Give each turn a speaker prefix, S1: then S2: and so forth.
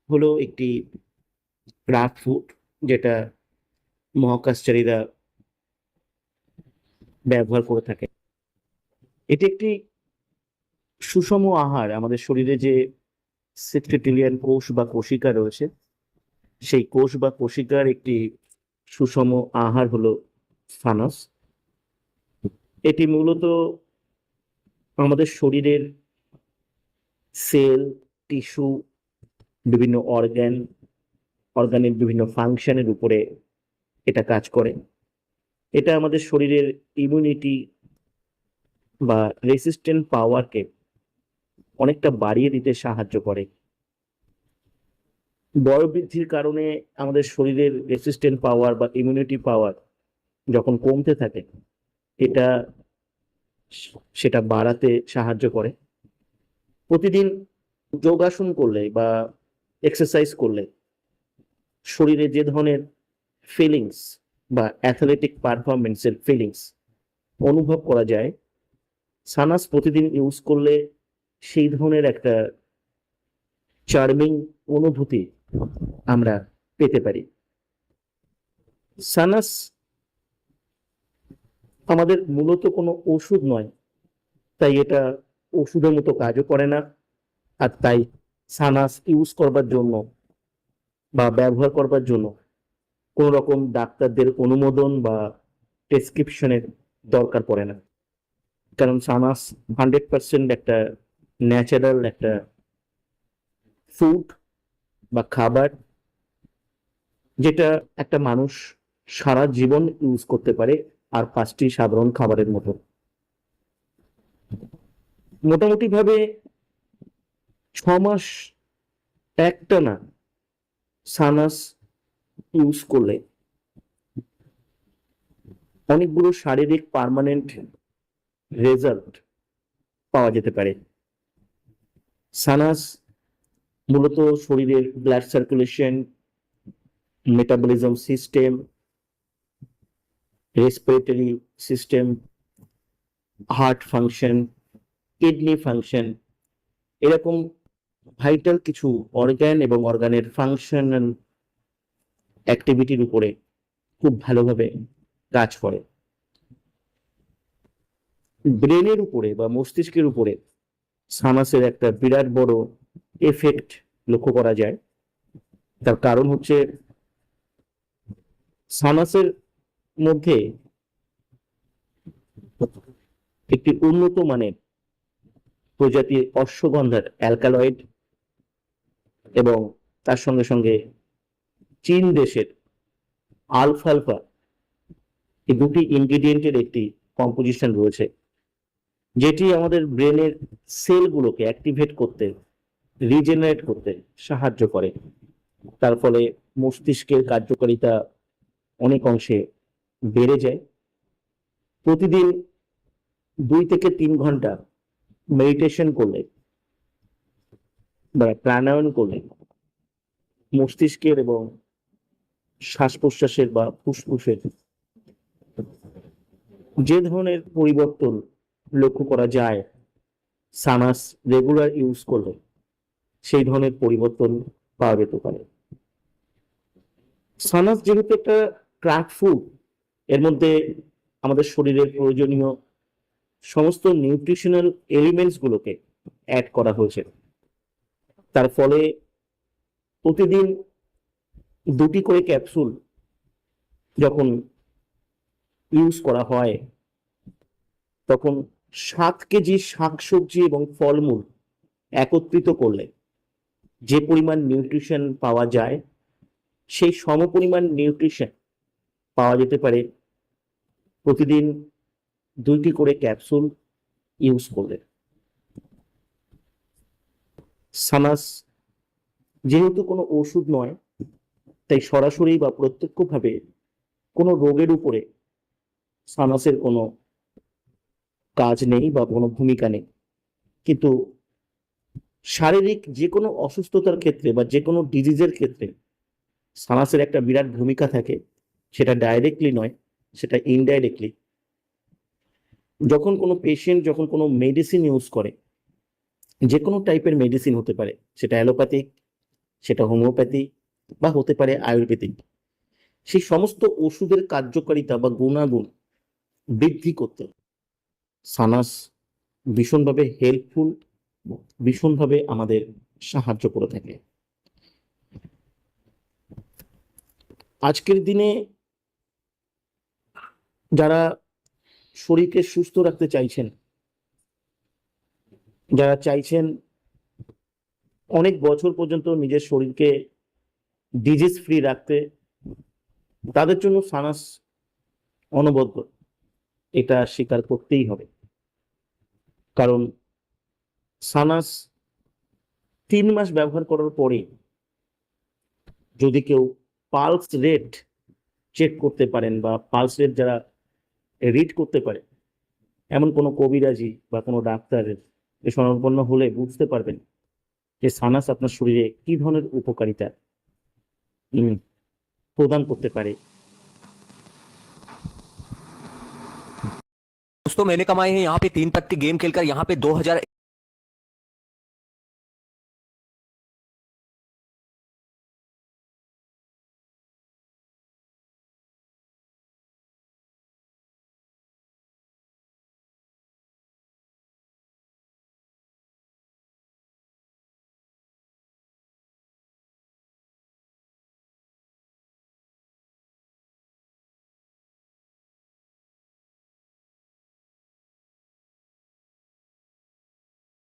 S1: হলো একটি craft food, যেটা মহাকাশচারীরা ব্যবহার করে থাকে। এটি একটি সুষম আহার। আমাদের শরীরে যে 60 ট্রিলিয়ন কোষ বা কোশিকা রয়েছে, সেই কোষ বা কোশিকার একটি সুষম আহার হলো ফানস। এটি মূলত আমাদের শরীরের সেল, টিস্যু, বিভিন্ন অর্গানের বিভিন্ন ফাংশনের উপরে এটা কাজ করে। এটা আমাদের শরীরের ইমিউনিটি বা রেসিস্ট্যান্ট পাওয়ারকে অনেকটা বাড়িয়ে দিতে সাহায্য করে। বয়োবৃদ্ধির কারণে আমাদের শরীরের রেসিস্ট্যান্ট পাওয়ার বা ইমিউনিটি পাওয়ার যখন কমতে থাকে, এটা সেটা বাড়াতে সাহায্য করে। প্রতিদিন যোগাসন করলে বা এক্সারসাইজ করলে শরীরে যে ধরনের ফিলিংস বা অ্যাথলেটিক পারফরমেন্সের ফিলিংস অনুভব করা যায়, সানাস প্রতিদিন ইউজ করলে সেই ধরনের একটা চার্মিং অনুভূতি আমরা পেতে পারি। সানাস আমাদের মূলত কোনো ওষুধ নয়, তাই এটা ওষুধের মতো কাজও করে না। আর তাই সানাস ইউজ করবার জন্য বা ব্যবহার করবার জন্য কোনো রকম ডাক্তারদের অনুমোদন বা প্রেসক্রিপশনের দরকার পড়ে না। কারণ সানাস 100% একটা ন্যাচারাল একটা ফুড বা খাবার, যেটা একটা মানুষ সারা জীবন ইউজ করতে পারে। আর 5টি সাধারণ খাবারের মতো মোটামুটি ভাবে 6 মাস একটানা সানাস ইউজ করলে অনেকগুলো শারীরিক পার্মানেন্ট রেজাল্ট পাওয়া যেতে পারে। সানাস মূলত শরীরের blood circulation, metabolism system, respiratory system, heart function, kidney function, এরকম ভাইটাল কিছু অর্গান এবং অর্গানের ফাংশনাল অ্যাক্টিভিটির উপরে খুব ভালোভাবে কাজ করে। ব্রেনের উপরে বা মস্তিষ্কের উপরে সানাসের একটা বিরাট বড় এফেক্ট লক্ষ্য করা যায়। তার কারণ হচ্ছে সানাসের মধ্যে একটি উন্নত মানের প্রজাতির অশ্বগন্ধার অ্যালকালয়েড এবং তার সঙ্গে সঙ্গে চীন দেশের আলফালফা, এই দুটি ইনগ্রিডিয়েন্টের একটি কম্পোজিশন রয়েছে, যেটি আমাদের ব্রেনের সেলগুলোকে অ্যাক্টিভেট করতে, রিজেনারেট করতে সাহায্য করে। তার ফলে মস্তিষ্কের কার্যকারিতা অনেক অংশে বেড়ে যায়। প্রতিদিন 2 থেকে 3 ঘন্টা মেডিটেশন করলে বা প্রাণায়াম করলে মস্তিষ্কের এবং শ্বাস প্রশ্বাসের বা ফুসফুসের যে ধরনের পরিবর্তন লক্ষ্য করা যায়, সানাস রেগুলার ইউজ করলে সেই ধরনের পরিবর্তন পাওয়া যেতে পারে। সানাস যেহেতু একটা ক্রাফট ফুড, এর মধ্যে আমাদের শরীরের প্রয়োজনীয় সমস্ত নিউট্রিশনাল এলিমেন্টস গুলোকে অ্যাড করা হয়েছে। তার ফলে প্রতিদিন 2টি করে ক্যাপসুল যখন ইউজ করা হয়, তখন 7 কেজি শাকসবজি এবং ফলমূল একত্রিত করলে যে পরিমাণ নিউট্রিশন পাওয়া যায়, সেই সমপরিমাণ নিউট্রিশন পাওয়া যেতে পারে প্রতিদিন 2টি করে ক্যাপসুল ইউজ করলে। সানাস যেহেতু কোনো ওষুধ নয়, তাই সরাসরি বা প্রত্যক্ষভাবে কোনো রোগের উপরে সানাসের কোনো কাজ নেই বা কোনো ভূমিকা নেই। কিন্তু শারীরিক যে কোনো অসুস্থতার ক্ষেত্রে বা যে কোনো ডিজিজের ক্ষেত্রে সানাসের একটা বিরাট ভূমিকা থাকে। সেটা ডাইরেক্টলি নয়, সেটা ইনডাইরেক্টলি। যখন কোনো পেশেন্ট যখন কোনো মেডিসিন ইউজ করে, যে কোনো টাইপের মেডিসিন হতে পারে, সেটা অ্যালোপ্যাথিক, সেটা হোমিওপ্যাথি বা হতে পারে আয়ুর্বেদিক, সেই সমস্ত ওষুধের কার্যকারিতা বা গুণাগুণ বৃদ্ধি করতে সানাস ভীষণভাবে হেল্পফুল, ভীষণভাবে আমাদের সাহায্য করে থাকে। আজকের দিনে যারা শরীরকে সুস্থ রাখতে চাইছেন, যারা চাইছেন অনেক বছর পর্যন্ত নিজের শরীরকে ডিজিজ ফ্রি রাখতে, তাদের জন্য সানাস অনবদ্য, এটা স্বীকার করতেই হবে। কারণ সানাস 3 মাস ব্যবহার করার পরে যদি কেউ পালস রেট চেক করতে পারেন বা পালস রেট যারা রিড করতে পারে, এমন কোনো কবিরাজি বা কোনো ডাক্তারের শরণাপন্ন হলে বুঝতে পারবেন যে সানাস আপনার শরীরে কি ধরনের উপকারিতা প্রদান করতে পারে।
S2: दोस्तों मैंने कमाए हैं यहाँ पे 3 पत्ती गेम खेलकर यहाँ पे 2000